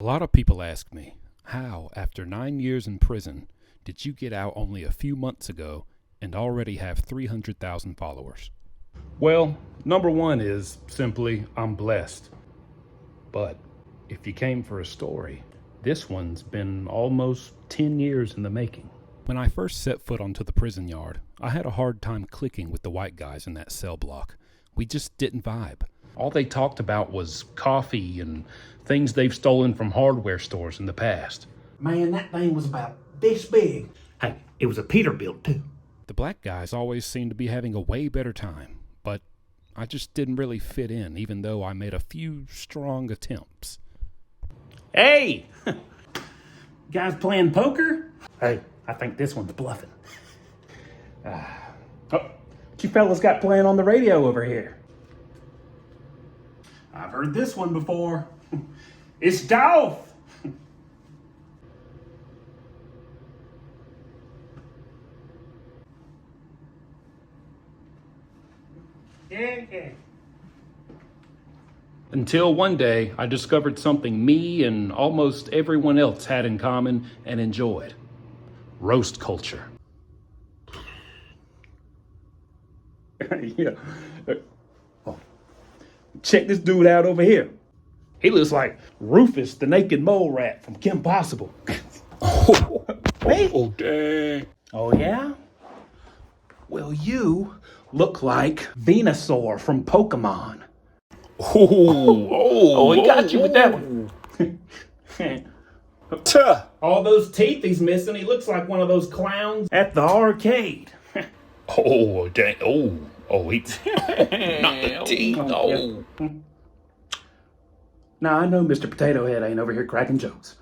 A lot of people ask me, how, after 9 years in prison, did you get out only a few months ago and already have 300,000 followers? Well, number one is simply, I'm blessed. But if you came for a story, this one's been almost 10 years in the making. When I first set foot onto the prison yard, I had a hard time clicking with the white guys in that cell block. We just didn't vibe. All they talked about was coffee and things they've stolen from hardware stores in the past. Man, that thing was about this big. Hey, it was a Peterbilt too. The black guys always seemed to be having a way better time, but I just didn't really fit in, even though I made a few strong attempts. Hey! Guys playing poker? Hey, I think this one's bluffing. What you fellas got playing on the radio over here? I've heard this one before. It's Dolph! Yeah. Until one day, I discovered something me and almost everyone else had in common and enjoyed. Roast culture. Yeah. Oh. Check this dude out over here. He looks like Rufus, the naked mole rat from Kim Possible. Oh, dang. Oh, yeah? Well, you look like Venusaur from Pokemon. Oh, he got you with that one. All those teeth he's missing, he looks like one of those clowns at the arcade. Oh, dang. Oh, he... Not the teeth. Oh. Yeah. Now, I know Mr. Potato Head ain't over here cracking jokes.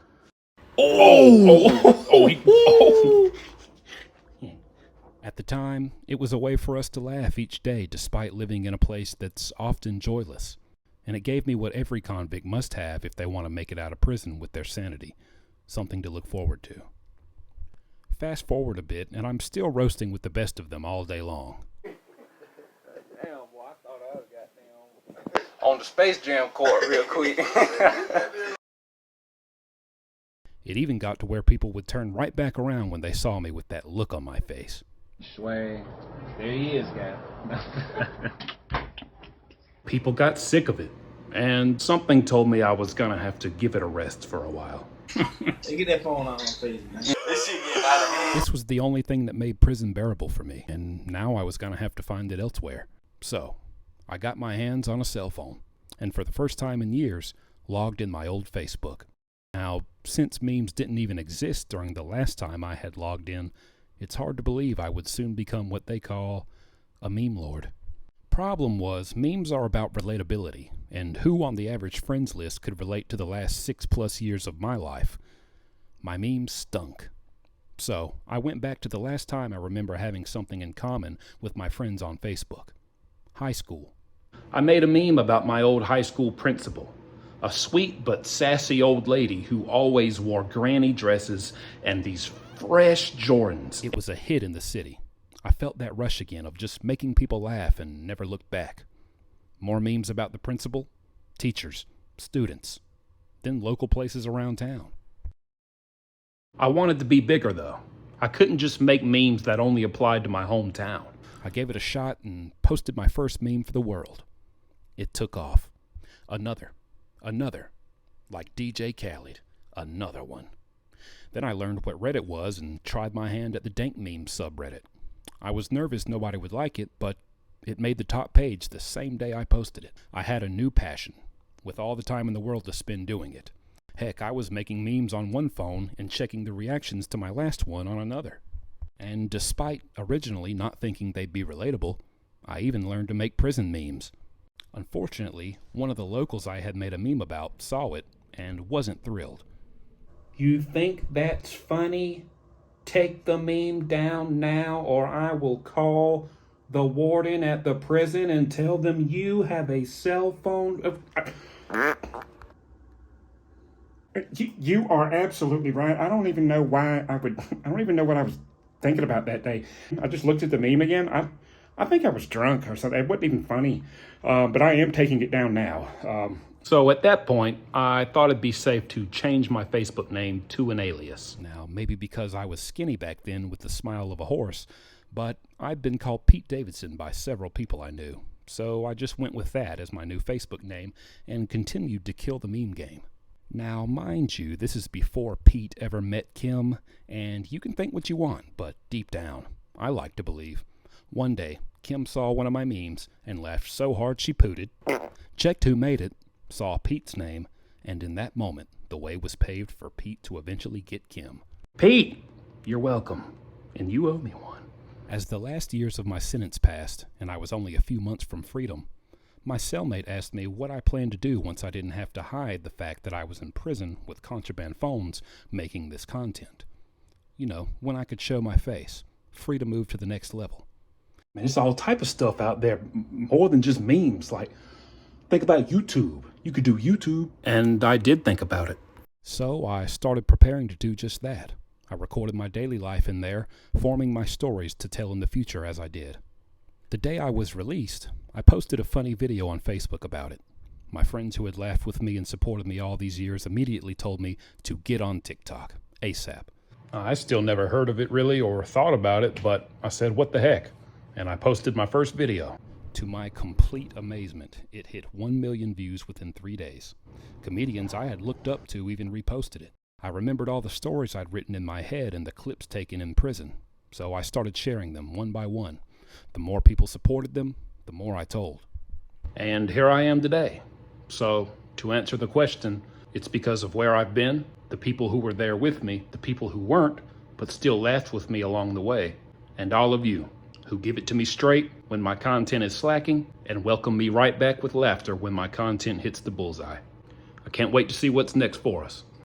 At the time, it was a way for us to laugh each day despite living in a place that's often joyless. And it gave me what every convict must have if they want to make it out of prison with their sanity. Something to look forward to. Fast forward a bit, and I'm still roasting with the best of them all day long. Damn, boy, I thought I was goddamn on the Space Jam court real quick. It even got to where people would turn right back around when they saw me with that look on my face. Sway, there he is, guy. People got sick of it, and something told me I was gonna have to give it a rest for a while. Hey, get that phone out on face, man. This shit getting out of hand. This was the only thing that made prison bearable for me, and now I was gonna have to find it elsewhere. So, I got my hands on a cell phone, and for the first time in years, logged in my old Facebook. Now, since memes didn't even exist during the last time I had logged in, it's hard to believe I would soon become what they call a meme lord. Problem was, memes are about relatability, and who on the average friends list could relate to the last 6+ years of my life? My memes stunk. So, I went back to the last time I remember having something in common with my friends on Facebook. High school. I made a meme about my old high school principal. A sweet but sassy old lady who always wore granny dresses and these fresh Jordans. It was a hit in the city. I felt that rush again of just making people laugh and never looked back. More memes about the principal, teachers, students, then local places around town. I wanted to be bigger though. I couldn't just make memes that only applied to my hometown. I gave it a shot and posted my first meme for the world. It took off. Another, like DJ Khaled, another one. Then I learned what Reddit was and tried my hand at the Dank Meme subreddit. I was nervous nobody would like it, but it made the top page the same day I posted it. I had a new passion, with all the time in the world to spend doing it. Heck, I was making memes on one phone and checking the reactions to my last one on another. And despite originally not thinking they'd be relatable, I even learned to make prison memes. Unfortunately, one of the locals I had made a meme about saw it and wasn't thrilled. You think that's funny? Take the meme down now or I will call the warden at the prison and tell them you have a cell phone. You are absolutely right. I don't even know why I don't even know what I was thinking about that day. I just looked at the meme again. I think I was drunk or something. It wasn't even funny. But I am taking it down now. So at that point, I thought it'd be safe to change my Facebook name to an alias. Now, maybe because I was skinny back then with the smile of a horse, but I'd been called Pete Davidson by several people I knew. So I just went with that as my new Facebook name and continued to kill the meme game. Now, mind you, this is before Pete ever met Kim, and you can think what you want, but deep down, I like to believe. One day, Kim saw one of my memes and laughed so hard she pooted, checked who made it, saw Pete's name, and in that moment, the way was paved for Pete to eventually get Kim. Pete, you're welcome, and you owe me one. As the last years of my sentence passed, and I was only a few months from freedom, my cellmate asked me what I planned to do once I didn't have to hide the fact that I was in prison with contraband phones making this content. You know, when I could show my face, free to move to the next level. Man, there's all type of stuff out there, more than just memes. Like, think about YouTube. You could do YouTube. And I did think about it. So I started preparing to do just that. I recorded my daily life in there, forming my stories to tell in the future as I did. The day I was released, I posted a funny video on Facebook about it. My friends who had laughed with me and supported me all these years immediately told me to get on TikTok, ASAP. I still never heard of it really or thought about it, but I said, what the heck? And I posted my first video. To my complete amazement, it hit 1 million views within 3 days. Comedians I had looked up to even reposted it. I remembered all the stories I'd written in my head and the clips taken in prison, so I started sharing them one by one. The more people supported them, the more I told. And here I am today. So, to answer the question, it's because of where I've been, the people who were there with me, the people who weren't, but still laughed with me along the way, and all of you who give it to me straight when my content is slacking and welcome me right back with laughter when my content hits the bullseye. I can't wait to see what's next for us.